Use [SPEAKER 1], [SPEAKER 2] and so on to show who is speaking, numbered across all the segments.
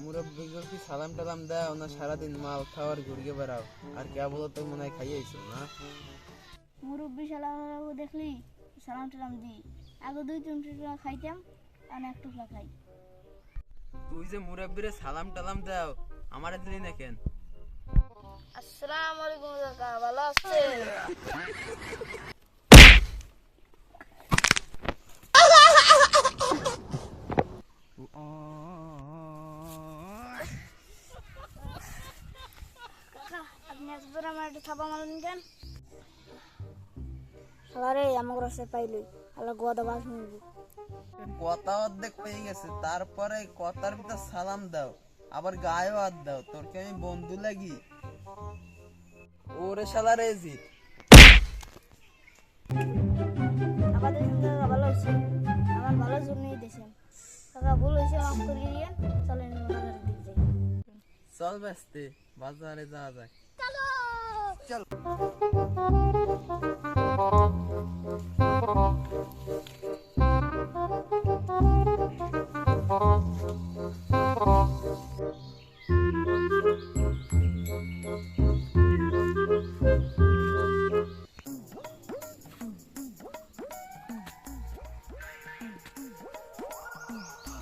[SPEAKER 1] মুরব্বিকে কি সালাম টালাম দাও না সারাদিন মাল খাওয়ার ঘুরিয়ে বেড়াও? আর কে বলো তো মনে হয় খাইয়েছো না?
[SPEAKER 2] মুরব্বি সালাম দেখলি সালাম টালাম দি। আগে 2-3 টুকরা খাইতাম, আর এক টুকরা খাই।
[SPEAKER 1] তুই যে মুরব্বিরে সালাম টালাম দাও, আমারে দিলি না কেন?
[SPEAKER 2] আসসালামু আলাইকুম কাকা, ভালো আছেন? কাকা, আপনি একবার আমার একটু থাপা মারলেন কেন? আরে আমাকে রাস্তায় পাইলি, আল্লাহ গোয়াদা বাস মিলবো।
[SPEAKER 1] কথা অর্ধেক হয়ে গেছে, তারপরে কথার ভিতর সালাম দাও, আবার গায়েও হাত দাও। তোর কি আমি বন্ধু লাগি? ওরে শালা রেজিত,
[SPEAKER 2] আমাদের সঙ্গে ভালো হয়েছে, আমার ভালোর জন্যই দেশেন। কাকা ভুল হয়েছে, মাফ করে দিয়েন। চলেন বাজারের দিক যাই।
[SPEAKER 1] চল ব্যস্তে বাজারে যাওয়া যাক। চল।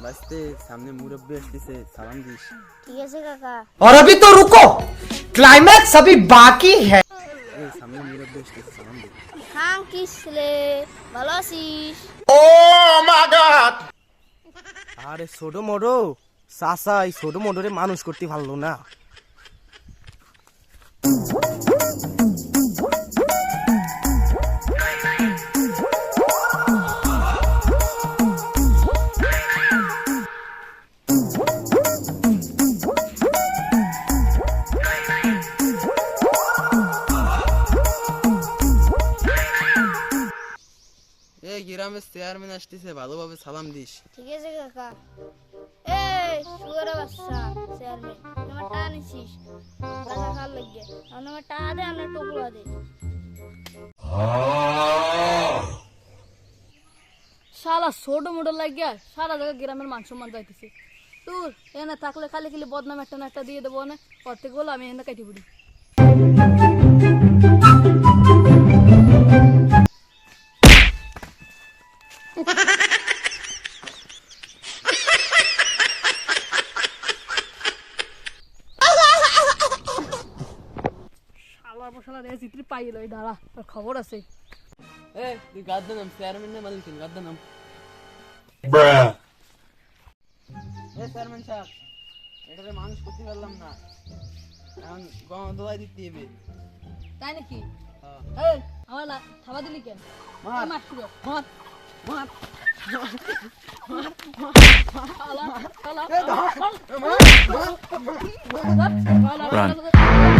[SPEAKER 1] বাস্তে সামনে মুরব্বি আসতেছে, সালাম দিস।
[SPEAKER 2] ঠিক আছে কাকা।
[SPEAKER 3] और अभी तो रुको, क्लाइमैक्स अभी बाकी है।
[SPEAKER 1] এই সামনে মুরব্বি আসতেছে, সালাম দে।
[SPEAKER 2] হ্যাঁ কিসলে ভালো আছিস?
[SPEAKER 3] আরে ছোট মোটো চাচা, এই ছোট মোটরে মানুষ করতে পারলো না।
[SPEAKER 1] এই গ্রামের চেয়ারম্যান আসতেছে, ভালোভাবে সালাম দিস।
[SPEAKER 2] ঠিক আছে কাকা। এই শুয়ারের বাচ্চা চেয়ারম্যান, আমার টাকা নিছিস গাছা খাওয়ার লাগিয়ে। আমার টাকা দে, আমার টুকরা দে।
[SPEAKER 4] শালা ছোট মোটো লাগিয়া সারা জায়গা গ্রামের মান সম্মান যাইতেছে। তোর এনে থাকলে খালি খালি বদনাম একটা না একটা দিয়ে দেবো না, প্রত্যেক বলো আমি এনে কাটি পড়ি। শালা রে চিত্রি পাইল দাঁড়া, তোর খবর আছে।
[SPEAKER 1] এ তুই গাদ্দা নাম, চেয়ারম্যান না মালিক, গাদ্দা নাম। এ চেয়ারম্যান সাহেব, এটাতে মানুষ করতে পারলাম না, এখন গম দোয়াই দিতে হবে।
[SPEAKER 4] তাই নাকি?
[SPEAKER 1] হ্যাঁ।
[SPEAKER 4] এই আমার থাবা দিলি কেন?
[SPEAKER 1] মার।
[SPEAKER 4] মার শুরু
[SPEAKER 1] মার মার
[SPEAKER 4] শালা শালা
[SPEAKER 1] এ ধর।
[SPEAKER 4] শালা